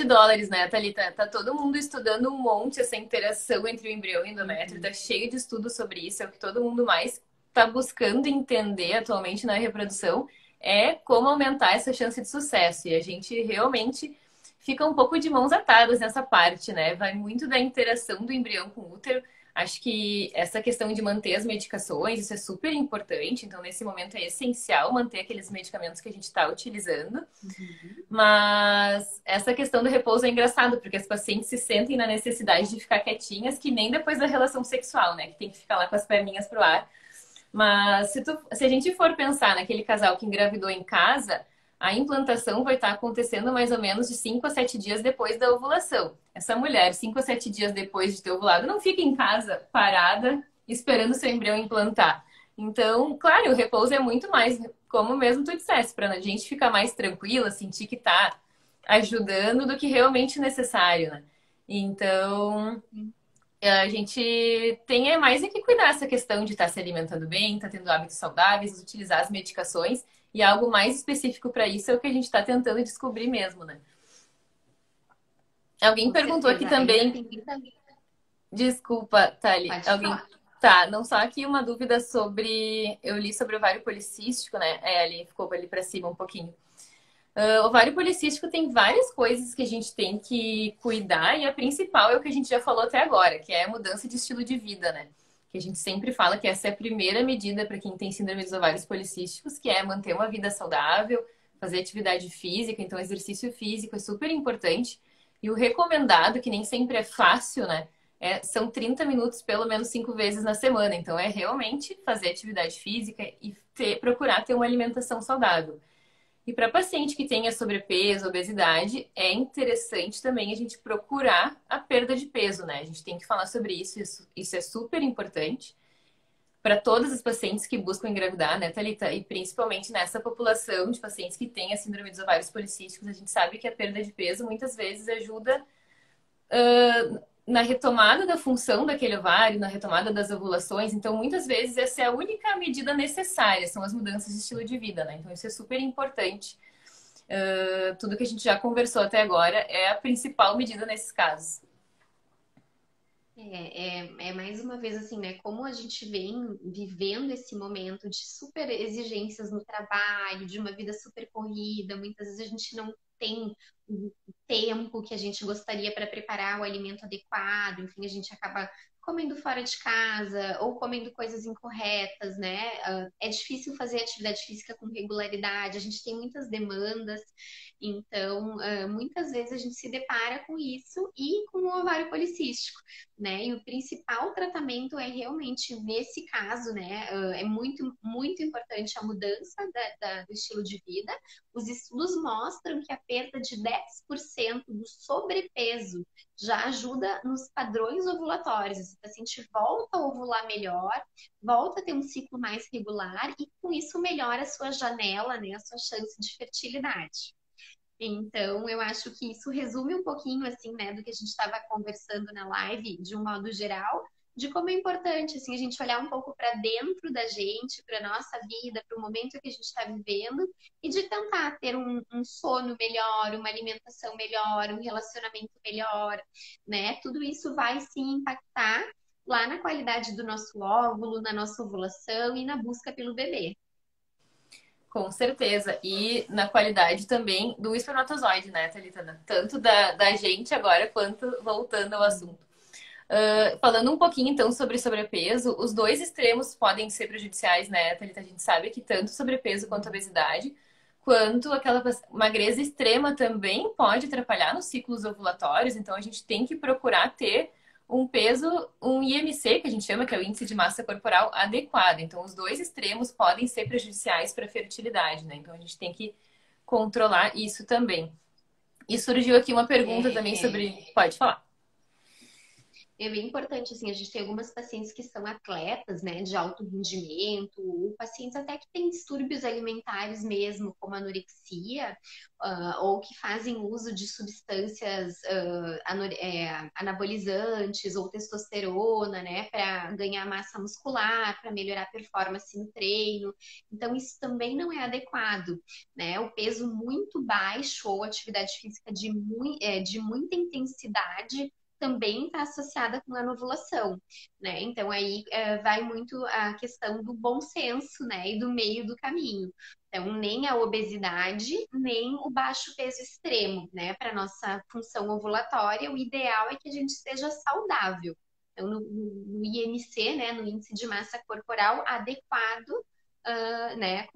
né, Thalita? Tá todo mundo estudando um monte essa interação entre o embrião e o endométrio,
Uhum.
tá cheio de estudos sobre isso, é o que todo mundo mais tá buscando entender atualmente na reprodução, é como aumentar essa chance de sucesso. E a gente realmente fica um pouco de mãos atadas nessa parte, né? Vai muito da interação do embrião com o útero. Acho que essa questão de manter as medicações, isso é super importante. Então, nesse momento, é essencial manter aqueles medicamentos que a gente está utilizando.
Uhum.
Mas essa questão do repouso é engraçado, porque as pacientes se sentem na necessidade de ficar quietinhas, que nem depois da relação sexual, né? Que tem que ficar lá com as perninhas pro ar. Mas se a gente for pensar naquele casal que engravidou em casa, a implantação vai estar acontecendo mais ou menos de 5 a 7 dias depois da ovulação. Essa mulher, 5 a 7 dias depois de ter ovulado, não fica em casa parada esperando seu embrião implantar. Então, claro, o repouso é muito mais, como mesmo tu disseste, para a gente ficar mais tranquila, sentir que tá ajudando do que realmente necessário, né? Então, a gente tem mais é que cuidar essa questão de estar se alimentando bem, estar tendo hábitos saudáveis, utilizar as medicações, e algo mais específico para isso é o que a gente está tentando descobrir mesmo, né? Alguém
Com
perguntou aqui
certeza. Ainda
também,
tem muita...
desculpa, Thali,
Pode
alguém.
falar.
Tá, não só aqui uma dúvida sobre. Eu li sobre o ovário policístico, né? Ali ficou ali para cima um pouquinho. O ovário policístico tem várias coisas que a gente tem que cuidar, e a principal é o que a gente já falou até agora, que é a mudança de estilo de vida, né? Que a gente sempre fala que essa é a primeira medida para quem tem síndrome dos ovários policísticos, que é manter uma vida saudável, fazer atividade física, então exercício físico é super importante. E o recomendado, que nem sempre é fácil, né? São 30 minutos, pelo menos 5 vezes na semana. Então, é realmente fazer atividade física e procurar ter uma alimentação saudável. E para paciente que tenha sobrepeso, obesidade, é interessante também a gente procurar a perda de peso, né? A gente tem que falar sobre isso é super importante para todas as pacientes que buscam engravidar, né, Thalita? E principalmente nessa população de pacientes que têm a síndrome dos ovários policísticos, a gente sabe que a perda de peso muitas vezes ajuda na retomada da função daquele ovário, na retomada das ovulações. Então, muitas vezes, essa é a única medida necessária, são as mudanças de estilo de vida, né? Então, isso é super importante. Tudo que a gente já conversou até agora é a principal medida nesses casos.
É mais uma vez assim, né? Como a gente vem vivendo esse momento de super exigências no trabalho, de uma vida super corrida, muitas vezes a gente não tem o tempo que a gente gostaria para preparar o alimento adequado, enfim, a gente acaba comendo fora de casa ou comendo coisas incorretas, né? É difícil fazer atividade física com regularidade, a gente tem muitas demandas, então muitas vezes a gente se depara com isso e com o ovário policístico, né? E o principal tratamento é realmente nesse caso, né? É muito, muito importante a mudança do estilo de vida. Os estudos mostram que a perda de 10% do sobrepeso já ajuda nos padrões ovulatórios. Esse paciente volta a ovular melhor, volta a ter um ciclo mais regular e com isso melhora a sua janela, né? A sua chance de fertilidade. Então, eu acho que isso resume um pouquinho, assim, né, do que a gente estava conversando na live, de um modo geral. de como é importante assim a gente olhar um pouco para dentro da gente, para nossa vida, para o momento que a gente está vivendo e de tentar ter um sono melhor, uma alimentação melhor, um relacionamento melhor, né? Tudo isso vai sim impactar lá na qualidade do nosso óvulo, na nossa ovulação e na busca pelo bebê.
Com certeza. E na qualidade também do espermatozoide, né, Thalita? Tanto da gente agora, quanto voltando ao assunto. Falando um pouquinho, então, sobre sobrepeso, os dois extremos podem ser prejudiciais, né, Thalita? A gente sabe que tanto sobrepeso quanto obesidade, quanto aquela magreza extrema também pode atrapalhar nos ciclos ovulatórios. Então, a gente tem que procurar ter um peso, um IMC, que a gente chama, que é o índice de massa corporal adequado. Então, os dois extremos podem ser prejudiciais para a fertilidade, né? Então, a gente tem que controlar isso também. E surgiu aqui uma pergunta também sobre. Pode falar.
É bem importante, assim, a gente tem algumas pacientes que são atletas, né, de alto rendimento, ou pacientes até que têm distúrbios alimentares mesmo, como anorexia, ou que fazem uso de substâncias anabolizantes ou testosterona, né, para ganhar massa muscular, para melhorar a performance no treino. Então, isso também não é adequado, né? O peso muito baixo ou atividade física de muita intensidade também está associada com a ovulação, né? Então aí vai muito a questão do bom senso, né? E do meio do caminho. Então, nem a obesidade, nem o baixo peso extremo, né? Para nossa função ovulatória, o ideal é que a gente seja saudável. Então, no IMC, né? No índice de massa corporal adequado, né?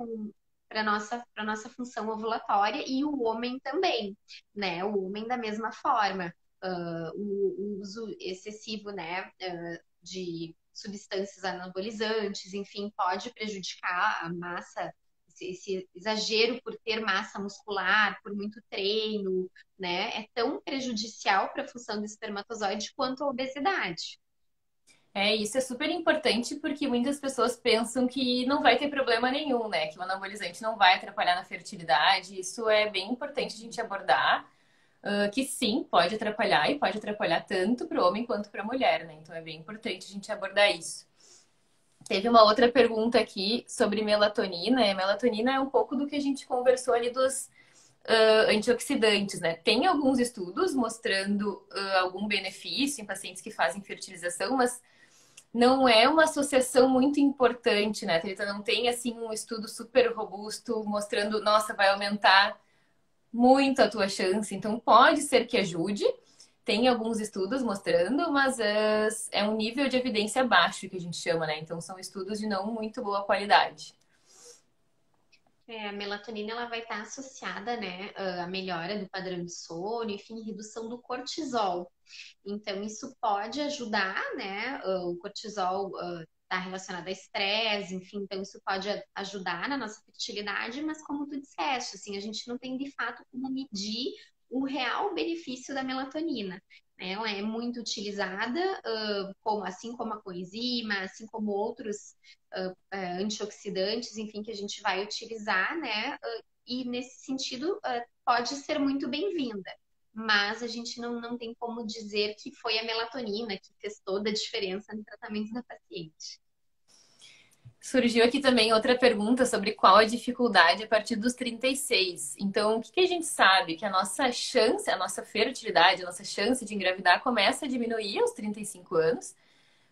Para nossa função ovulatória e o homem também, né? O homem da mesma forma o uso excessivo, né, de substâncias anabolizantes, enfim, pode prejudicar a massa, esse exagero por ter massa muscular, por muito treino, né, é tão prejudicial para a função do espermatozoide quanto a obesidade.
Isso é super importante porque muitas pessoas pensam que não vai ter problema nenhum, né? Que o anabolizante não vai atrapalhar na fertilidade. Isso é bem importante a gente abordar, que sim, pode atrapalhar e pode atrapalhar tanto para o homem quanto para a mulher, né? Então é bem importante a gente abordar isso. Teve uma outra pergunta aqui sobre melatonina. E a melatonina é um pouco do que a gente conversou ali dos antioxidantes, né? Tem alguns estudos mostrando algum benefício em pacientes que fazem fertilização, mas não é uma associação muito importante, né, Thalita? Não tem, assim, um estudo super robusto mostrando, nossa, vai aumentar muito a tua chance. Então, pode ser que ajude. Tem alguns estudos mostrando, mas é um nível de evidência baixo que a gente chama, né? Então, são estudos de não muito boa qualidade.
A melatonina ela vai estar associada, né, à melhora do padrão de sono, enfim, redução do cortisol. Então, isso pode ajudar, né? O cortisol está relacionado a estresse, enfim, então isso pode ajudar na nossa fertilidade, mas como tu disseste, assim, a gente não tem de fato como medir o real benefício da melatonina. Né? Ela é muito utilizada, assim como a coenzima, assim como outros antioxidantes, enfim, que a gente vai utilizar, né? E nesse sentido, pode ser muito bem-vinda. Mas a gente não tem como dizer que foi a melatonina que fez toda a diferença no tratamento da paciente.
Surgiu aqui também outra pergunta sobre qual a dificuldade a partir dos 36. Então, o que a gente sabe? Que a nossa chance, a nossa fertilidade, a nossa chance de engravidar começa a diminuir aos 35 anos,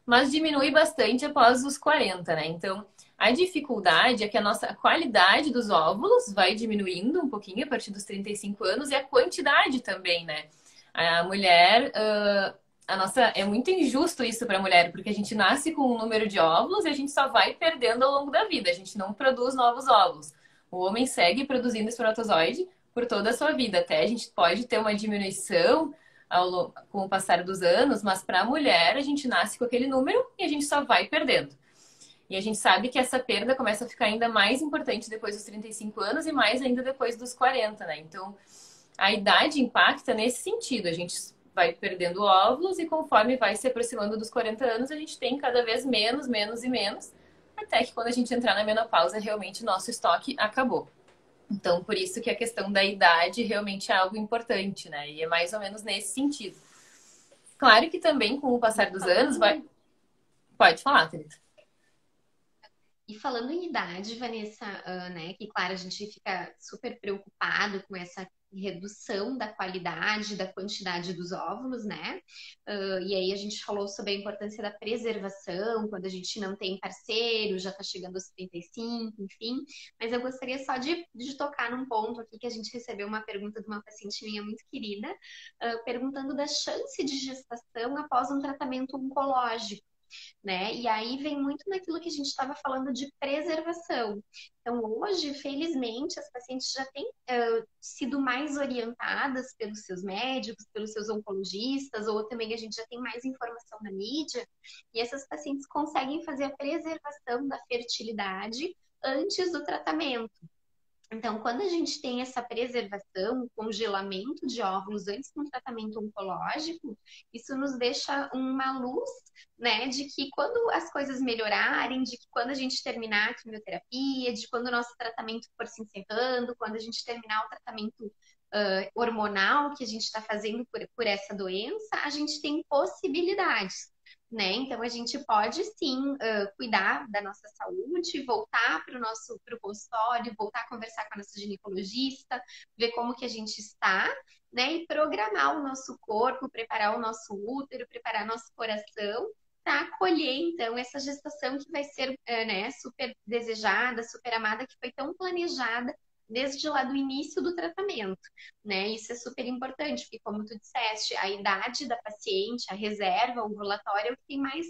mas diminui bastante após os 40, né? Então, a dificuldade é que a nossa qualidade dos óvulos vai diminuindo um pouquinho a partir dos 35 anos e a quantidade também, né? A mulher, a nossa, é muito injusto isso para a mulher, porque a gente nasce com um número de óvulos e a gente só vai perdendo ao longo da vida, a gente não produz novos óvulos. O homem segue produzindo espermatozoide por toda a sua vida, até a gente pode ter uma diminuição com o passar dos anos, mas para a mulher a gente nasce com aquele número e a gente só vai perdendo. E a gente sabe que essa perda começa a ficar ainda mais importante depois dos 35 anos e mais ainda depois dos 40, né? Então, a idade impacta nesse sentido. A gente vai perdendo óvulos e conforme vai se aproximando dos 40 anos, a gente tem cada vez menos, menos e menos, até que quando a gente entrar na menopausa, realmente nosso estoque acabou. Então, por isso que a questão da idade realmente é algo importante, né? E é mais ou menos nesse sentido. Claro que também com o passar dos anos vai... Pode falar, Thalita.
E falando em idade, Vanessa, né, que claro, a gente fica super preocupado com essa redução da qualidade, da quantidade dos óvulos, né? E aí a gente falou sobre a importância da preservação, quando a gente não tem parceiro, já está chegando aos 35, enfim. Mas eu gostaria só de tocar num ponto aqui que a gente recebeu uma pergunta de uma paciente minha muito querida, perguntando da chance de gestação após um tratamento oncológico, né? E aí vem muito naquilo que a gente estava falando de preservação. Então, hoje, felizmente, as pacientes já têm sido mais orientadas pelos seus médicos, pelos seus oncologistas, ou também a gente já tem mais informação na mídia, e essas pacientes conseguem fazer a preservação da fertilidade antes do tratamento. Então, quando a gente tem essa preservação, congelamento de óvulos antes de um tratamento oncológico, isso nos deixa uma luz, né, de que quando as coisas melhorarem, de que quando a gente terminar a quimioterapia, de quando o nosso tratamento for se encerrando, quando a gente terminar o tratamento hormonal que a gente está fazendo por essa doença, a gente tem possibilidades, né? Então a gente pode sim cuidar da nossa saúde, voltar para o nosso consultório, voltar a conversar com a nossa ginecologista, ver como que a gente está, né? E programar o nosso corpo, preparar o nosso útero, preparar nosso coração para acolher então essa gestação que vai ser né, super desejada, super amada, que foi tão planejada desde lá do início do tratamento, né? Isso é super importante, porque como tu disseste, a idade da paciente, a reserva, o ovulatório é o que tem mais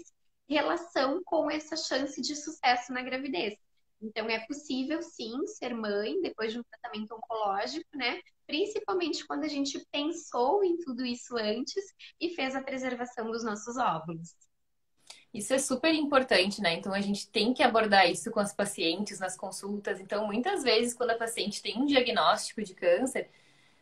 relação com essa chance de sucesso na gravidez. Então é possível sim ser mãe depois de um tratamento oncológico, né? Principalmente quando a gente pensou em tudo isso antes e fez a preservação dos nossos óvulos.
Isso é super importante, né? Então a gente tem que abordar isso com as pacientes nas consultas. Então, muitas vezes, quando a paciente tem um diagnóstico de câncer,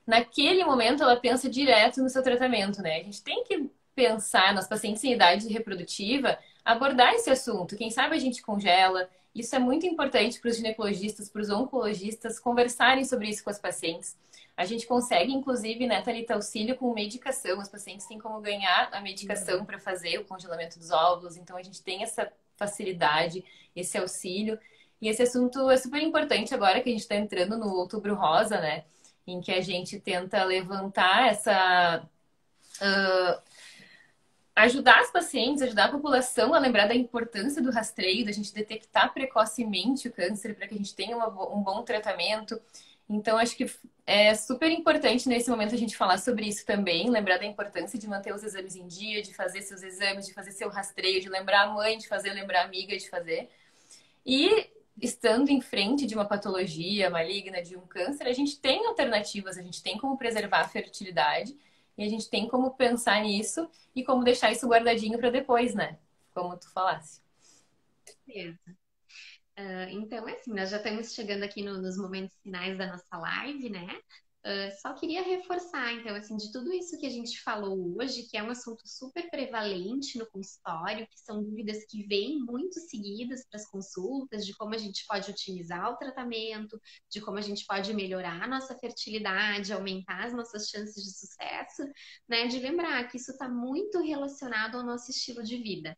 naquele momento ela pensa direto no seu tratamento, né? A gente tem que pensar nas pacientes em idade reprodutiva, abordar esse assunto. Quem sabe a gente congela. Isso é muito importante para os ginecologistas, para os oncologistas conversarem sobre isso com as pacientes. A gente consegue, inclusive, né, Thalita, auxílio com medicação. Os pacientes têm como ganhar a medicação para fazer o congelamento dos óvulos. Então, a gente tem essa facilidade, esse auxílio. E esse assunto é super importante agora que a gente está entrando no Outubro Rosa, né? Em que a gente tenta levantar essa. Ajudar as pacientes, ajudar a população a lembrar da importância do rastreio, da gente detectar precocemente o câncer para que a gente tenha um bom tratamento. Então, acho que é super importante nesse momento a gente falar sobre isso também, lembrar da importância de manter os exames em dia, de fazer seus exames, de fazer seu rastreio, de lembrar a mãe de fazer, lembrar a amiga de fazer. E estando em frente de uma patologia maligna, de um câncer, a gente tem alternativas, a gente tem como preservar a fertilidade e a gente tem como pensar nisso e como deixar isso guardadinho para depois, né? Como tu falasse.
Beleza. Então, é assim, nós já estamos chegando aqui nos momentos finais da nossa live, né? Só queria reforçar, então, assim, de tudo isso que a gente falou hoje, que é um assunto super prevalente no consultório, que são dúvidas que vêm muito seguidas para as consultas, de como a gente pode otimizar o tratamento, de como a gente pode melhorar a nossa fertilidade, aumentar as nossas chances de sucesso, né? De lembrar que isso está muito relacionado ao nosso estilo de vida,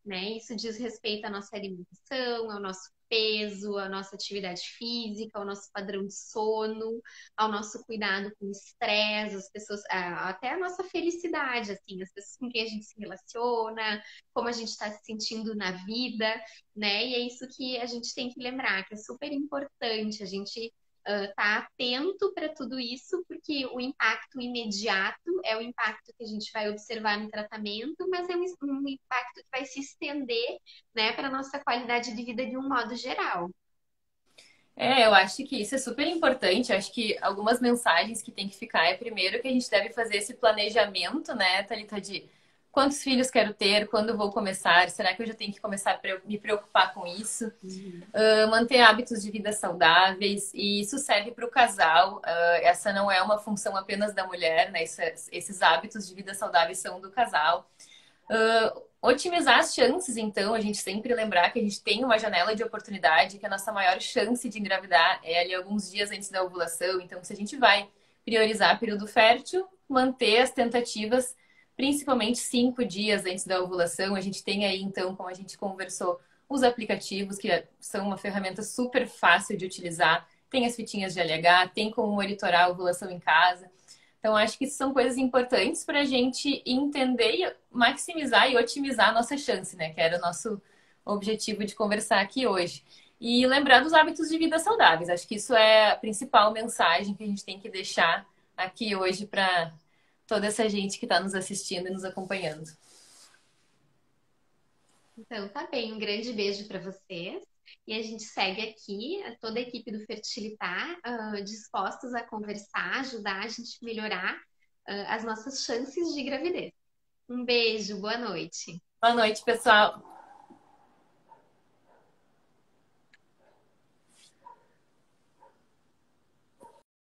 né? Isso diz respeito à nossa alimentação, ao nosso peso, à nossa atividade física, ao nosso padrão de sono, ao nosso cuidado com o estresse, as pessoas, até a nossa felicidade, assim, as pessoas com quem a gente se relaciona, como a gente está se sentindo na vida, né? E é isso que a gente tem que lembrar, que é super importante a gente tá atento para tudo isso, porque o impacto imediato é o impacto que a gente vai observar no tratamento, mas é um impacto que vai se estender, né, para a nossa qualidade de vida de um modo geral.
Eu acho que isso é super importante. Eu acho que algumas mensagens que tem que ficar é primeiro que a gente deve fazer esse planejamento, né, Thalita, de quantos filhos quero ter, quando vou começar, será que eu já tenho que começar a me preocupar com isso?
Uhum.
Manter hábitos de vida saudáveis, e isso serve para o casal. Essa não é uma função apenas da mulher, né? Esses hábitos de vida saudáveis são do casal. Otimizar as chances, então, a gente sempre lembrar que a gente tem uma janela de oportunidade, que a nossa maior chance de engravidar é ali alguns dias antes da ovulação. Então, se a gente vai priorizar período fértil, manter as tentativas principalmente 5 dias antes da ovulação. A gente tem aí, então, como a gente conversou, os aplicativos, que são uma ferramenta super fácil de utilizar. Tem as fitinhas de LH, tem como monitorar a ovulação em casa. Então, acho que isso são coisas importantes para a gente entender e maximizar e otimizar a nossa chance, né? Que era o nosso objetivo de conversar aqui hoje. E lembrar dos hábitos de vida saudáveis. Acho que isso é a principal mensagem que a gente tem que deixar aqui hoje para toda essa gente que está nos assistindo e nos acompanhando.
Então, tá bem. Um grande beijo para vocês. E a gente segue aqui, toda a equipe do Fertilitar, dispostos a conversar, ajudar a gente a melhorar, as nossas chances de gravidez. Um beijo, boa noite.
Boa noite, pessoal.